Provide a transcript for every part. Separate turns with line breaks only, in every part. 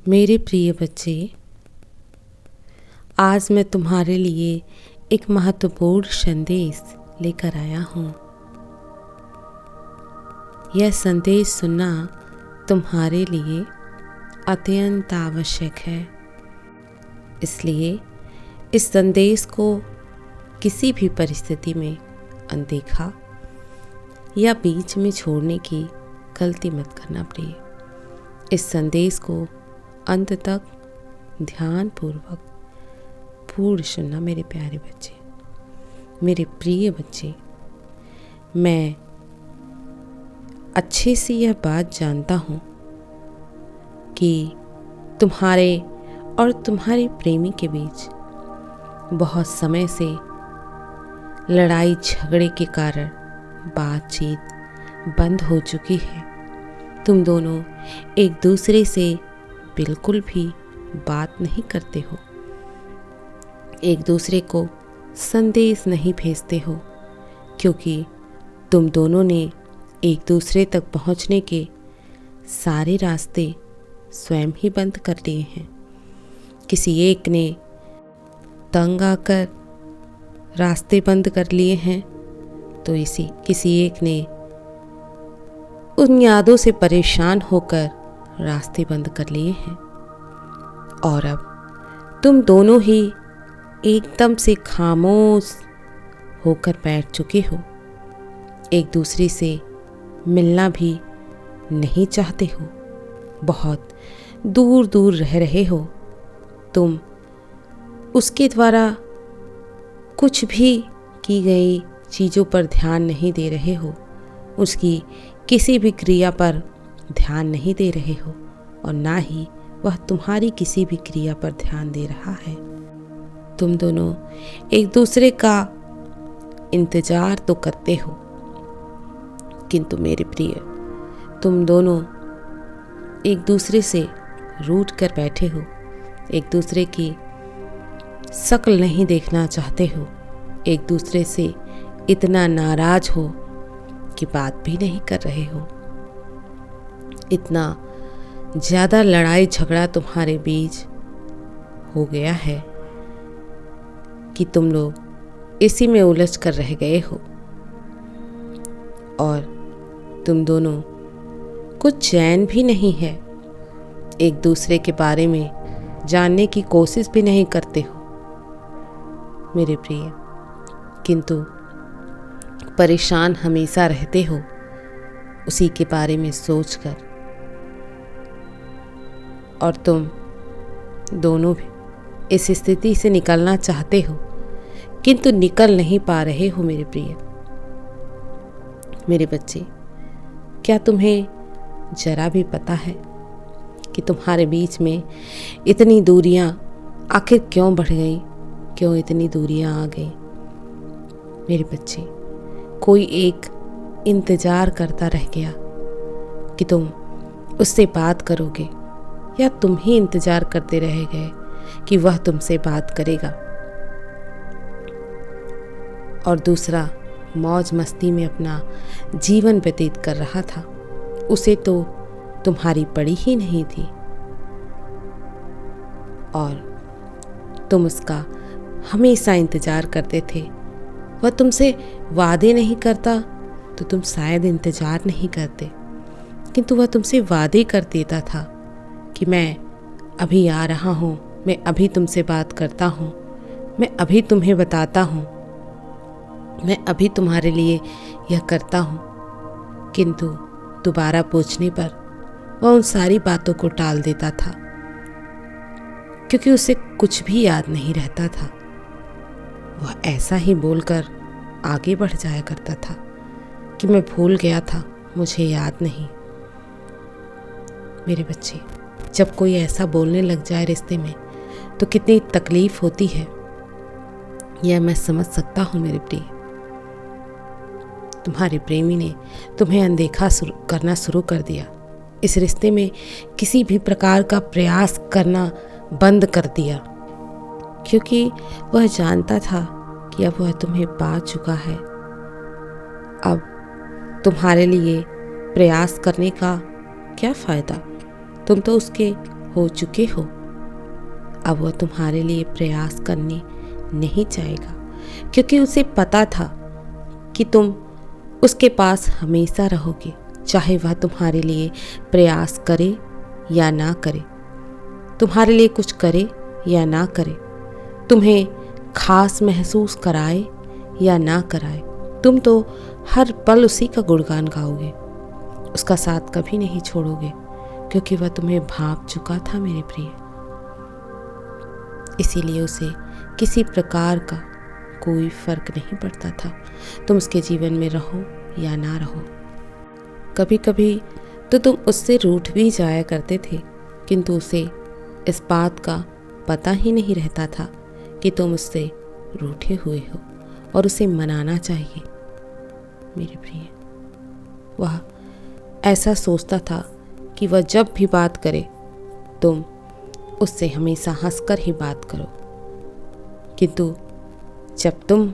मेरे प्रिय बच्चे, आज मैं तुम्हारे लिए एक महत्वपूर्ण संदेश लेकर आया हूँ। यह संदेश सुनना तुम्हारे लिए अत्यंत आवश्यक है। इसलिए इस संदेश को किसी भी परिस्थिति में अनदेखा या बीच में छोड़ने की गलती मत करना प्रिय। इस संदेश को अंत तक ध्यानपूर्वक पूर्ण सुनना मेरे प्यारे बच्चे, मेरे प्रिय बच्चे। मैं अच्छे से यह बात जानता हूँ कि तुम्हारे और तुम्हारे प्रेमी के बीच बहुत समय से लड़ाई झगड़े के कारण बातचीत बंद हो चुकी है। तुम दोनों एक दूसरे से बिल्कुल भी बात नहीं करते हो, एक दूसरे को संदेश नहीं भेजते हो, क्योंकि तुम दोनों ने एक दूसरे तक पहुंचने के सारे रास्ते स्वयं ही बंद कर लिए हैं। किसी एक ने तंग आकर रास्ते बंद कर लिए हैं, तो किसी एक ने उन यादों से परेशान होकर रास्ते बंद कर लिए हैं। और अब तुम दोनों ही एकदम से खामोश होकर बैठ चुके हो, एक दूसरे से मिलना भी नहीं चाहते हो, बहुत दूर दूर रह रहे हो। तुम उसके द्वारा कुछ भी की गई चीज़ों पर ध्यान नहीं दे रहे हो, उसकी किसी भी क्रिया पर ध्यान नहीं दे रहे हो, और ना ही वह तुम्हारी किसी भी क्रिया पर ध्यान दे रहा है। तुम दोनों एक दूसरे का इंतजार तो करते हो, किंतु मेरे प्रिय, तुम दोनों एक दूसरे से रूठ कर बैठे हो, एक दूसरे की शक्ल नहीं देखना चाहते हो, एक दूसरे से इतना नाराज हो कि बात भी नहीं कर रहे हो। इतना ज़्यादा लड़ाई झगड़ा तुम्हारे बीच हो गया है कि तुम लोग इसी में उलझ कर रह गए हो, और तुम दोनों कुछ चैन भी नहीं है, एक दूसरे के बारे में जानने की कोशिश भी नहीं करते हो मेरे प्रिय, किंतु परेशान हमेशा रहते हो उसी के बारे में सोचकर। और तुम दोनों भी इस स्थिति से निकलना चाहते हो, किंतु निकल नहीं पा रहे हो मेरे प्रिय। मेरे बच्चे, क्या तुम्हें जरा भी पता है कि तुम्हारे बीच में इतनी दूरियां आखिर क्यों बढ़ गई, क्यों इतनी दूरियां आ गई? मेरे बच्चे, कोई एक इंतजार करता रह गया कि तुम उससे बात करोगे, या तुम ही इंतजार करते रह गए कि वह तुमसे बात करेगा, और दूसरा मौज मस्ती में अपना जीवन व्यतीत कर रहा था, उसे तो तुम्हारी पड़ी ही नहीं थी, और तुम उसका हमेशा इंतजार करते थे। वह तुमसे वादे नहीं करता तो तुम शायद इंतजार नहीं करते, किंतु वह तुमसे वादे कर देता था कि मैं अभी आ रहा हूँ, मैं अभी तुमसे बात करता हूँ, मैं अभी तुम्हें बताता हूँ, मैं अभी तुम्हारे लिए यह करता हूँ। किंतु दोबारा पूछने पर वह उन सारी बातों को टाल देता था, क्योंकि उसे कुछ भी याद नहीं रहता था। वह ऐसा ही बोलकर आगे बढ़ जाया करता था कि मैं भूल गया था, मुझे याद नहीं। मेरे बच्चे, जब कोई ऐसा बोलने लग जाए रिश्ते में तो कितनी तकलीफ होती है, यह मैं समझ सकता हूँ मेरे प्रिय। तुम्हारे प्रेमी ने तुम्हें अनदेखा करना शुरू कर दिया, इस रिश्ते में किसी भी प्रकार का प्रयास करना बंद कर दिया, क्योंकि वह जानता था कि अब वह तुम्हें पा चुका है। अब तुम्हारे लिए प्रयास करने का क्या फ़ायदा? तुम तो उसके हो चुके हो, अब वह तुम्हारे लिए प्रयास करने नहीं चाहेगा, क्योंकि उसे पता था कि तुम उसके पास हमेशा रहोगे, चाहे वह तुम्हारे लिए प्रयास करे या ना करे, तुम्हारे लिए कुछ करे या ना करे, तुम्हें खास महसूस कराए या ना कराए। तुम तो हर पल उसी का गुणगान गाओगे, उसका साथ कभी नहीं छोड़ोगे, क्योंकि वह तुम्हें भांप चुका था मेरे प्रिय। इसीलिए उसे किसी प्रकार का कोई फर्क नहीं पड़ता था तुम उसके जीवन में रहो या ना रहो। कभी कभी तो तुम उससे रूठ भी जाया करते थे, किंतु उसे इस बात का पता ही नहीं रहता था कि तुम उससे रूठे हुए हो और उसे मनाना चाहिए मेरे प्रिय। वह ऐसा सोचता था कि वह जब भी बात करे तुम उससे हमेशा हंसकर ही बात करो, किंतु जब तुम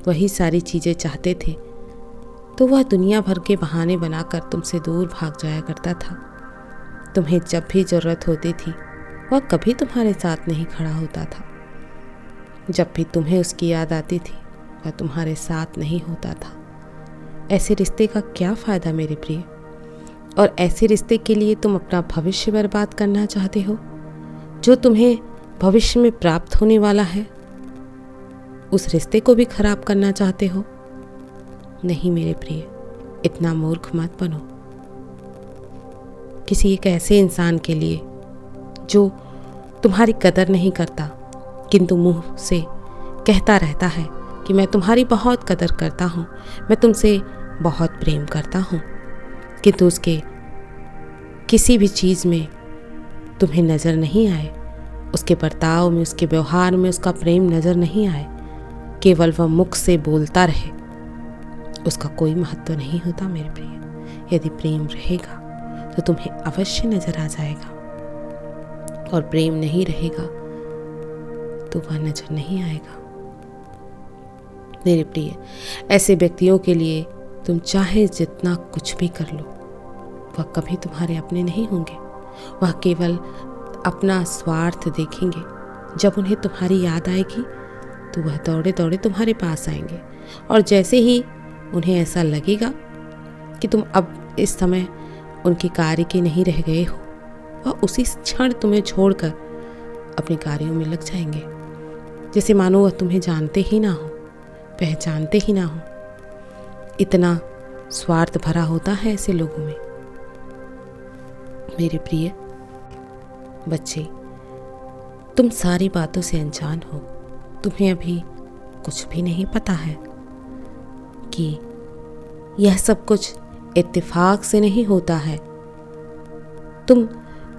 वही सारी चीज़ें चाहते थे तो वह दुनिया भर के बहाने बनाकर तुमसे दूर भाग जाया करता था। तुम्हें जब भी ज़रूरत होती थी वह कभी तुम्हारे साथ नहीं खड़ा होता था। जब भी तुम्हें उसकी याद आती थी वह तुम्हारे साथ नहीं होता था। ऐसे रिश्ते का क्या फ़ायदा मेरे प्रिय? और ऐसे रिश्ते के लिए तुम अपना भविष्य बर्बाद करना चाहते हो, जो तुम्हें भविष्य में प्राप्त होने वाला है, उस रिश्ते को भी खराब करना चाहते हो? नहीं मेरे प्रिय, इतना मूर्ख मत बनो। किसी एक ऐसे इंसान के लिए जो तुम्हारी कदर नहीं करता, किंतु मुंह से कहता रहता है कि मैं तुम्हारी बहुत कदर करता हूँ, मैं तुमसे बहुत प्रेम करता हूँ, किंतु उसके किसी भी चीज़ में तुम्हें नज़र नहीं आए, उसके बर्ताव में, उसके व्यवहार में उसका प्रेम नज़र नहीं आए, केवल वह मुख से बोलता रहे, उसका कोई महत्व नहीं होता मेरे प्रिय। यदि प्रेम रहेगा तो तुम्हें अवश्य नजर आ जाएगा, और प्रेम नहीं रहेगा तो वह नजर नहीं आएगा मेरे प्रिय। ऐसे व्यक्तियों के लिए तुम चाहे जितना कुछ भी कर लो, वह कभी तुम्हारे अपने नहीं होंगे। वह केवल अपना स्वार्थ देखेंगे। जब उन्हें तुम्हारी याद आएगी तो वह दौड़े दौड़े तुम्हारे पास आएंगे, और जैसे ही उन्हें ऐसा लगेगा कि तुम अब इस समय उनके कार्य के नहीं रह गए हो, वह उसी क्षण तुम्हें छोड़कर अपने कार्यों में लग जाएंगे, जैसे मानो वह तुम्हें जानते ही ना हो, पहचानते ही ना हो। इतना स्वार्थ भरा होता है ऐसे लोगों में मेरे प्रिय बच्चे। तुम सारी बातों से अनजान हो, तुम्हें अभी कुछ भी नहीं पता है कि यह सब कुछ इत्तेफाक से नहीं होता है। तुम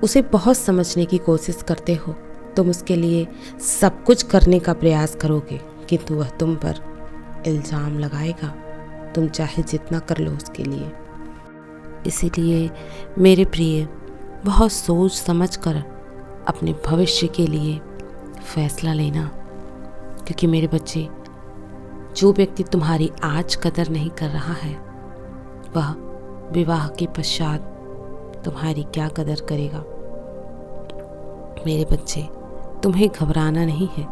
उसे बहुत समझने की कोशिश करते हो, तुम उसके लिए सब कुछ करने का प्रयास करोगे, किंतु वह तुम पर इल्ज़ाम लगाएगा, तुम चाहे जितना कर लो उसके लिए। इसीलिए मेरे प्रिय, बहुत सोच समझ कर अपने भविष्य के लिए फैसला लेना, क्योंकि मेरे बच्चे, जो व्यक्ति तुम्हारी आज कदर नहीं कर रहा है, वह विवाह के पश्चात तुम्हारी क्या कदर करेगा। मेरे बच्चे, तुम्हें घबराना नहीं है।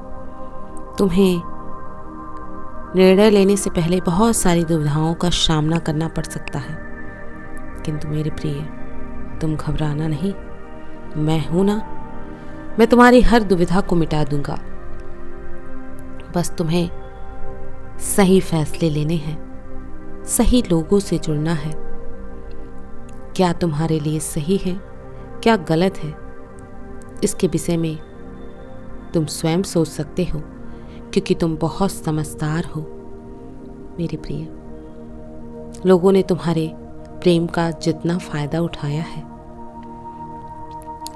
तुम्हें निर्णय लेने से पहले बहुत सारी दुविधाओं का सामना करना पड़ सकता है, किंतु मेरे प्रिय, तुम घबराना नहीं। मैं हूं ना, मैं तुम्हारी हर दुविधा को मिटा दूंगा। बस तुम्हें सही फैसले लेने हैं, सही लोगों से जुड़ना है। क्या तुम्हारे लिए सही है, क्या गलत है, इसके विषय में तुम स्वयं सोच सकते हो, क्योंकि तुम बहुत समझदार हो मेरे प्रिय। लोगों ने तुम्हारे प्रेम का जितना फायदा उठाया है,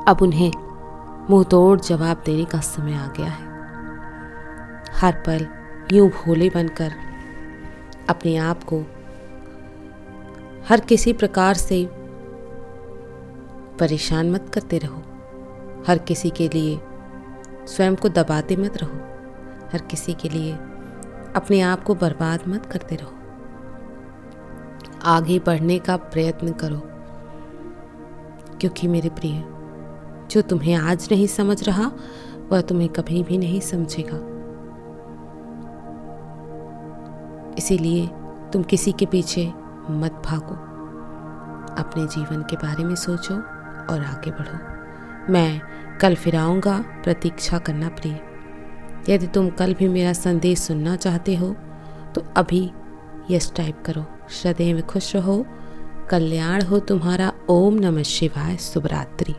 अब उन्हें मुंह तोड़ जवाब देने का समय आ गया है। हर पल यूं भोले बनकर अपने आप को हर किसी प्रकार से परेशान मत करते रहो। हर किसी के लिए स्वयं को दबाते मत रहो। हर किसी के लिए अपने आप को बर्बाद मत करते रहो। आगे बढ़ने का प्रयत्न करो, क्योंकि मेरे प्रिय, जो तुम्हें आज नहीं समझ रहा वह तुम्हें कभी भी नहीं समझेगा। इसीलिए तुम किसी के पीछे मत भागो, अपने जीवन के बारे में सोचो और आगे बढ़ो। मैं कल फिर आऊँगा, प्रतीक्षा करना प्रिय। यदि तुम कल भी मेरा संदेश सुनना चाहते हो तो अभी यस टाइप करो। सदैव खुश रहो, कल्याण हो तुम्हारा। ओम नमः शिवाय। शुभ रात्रि।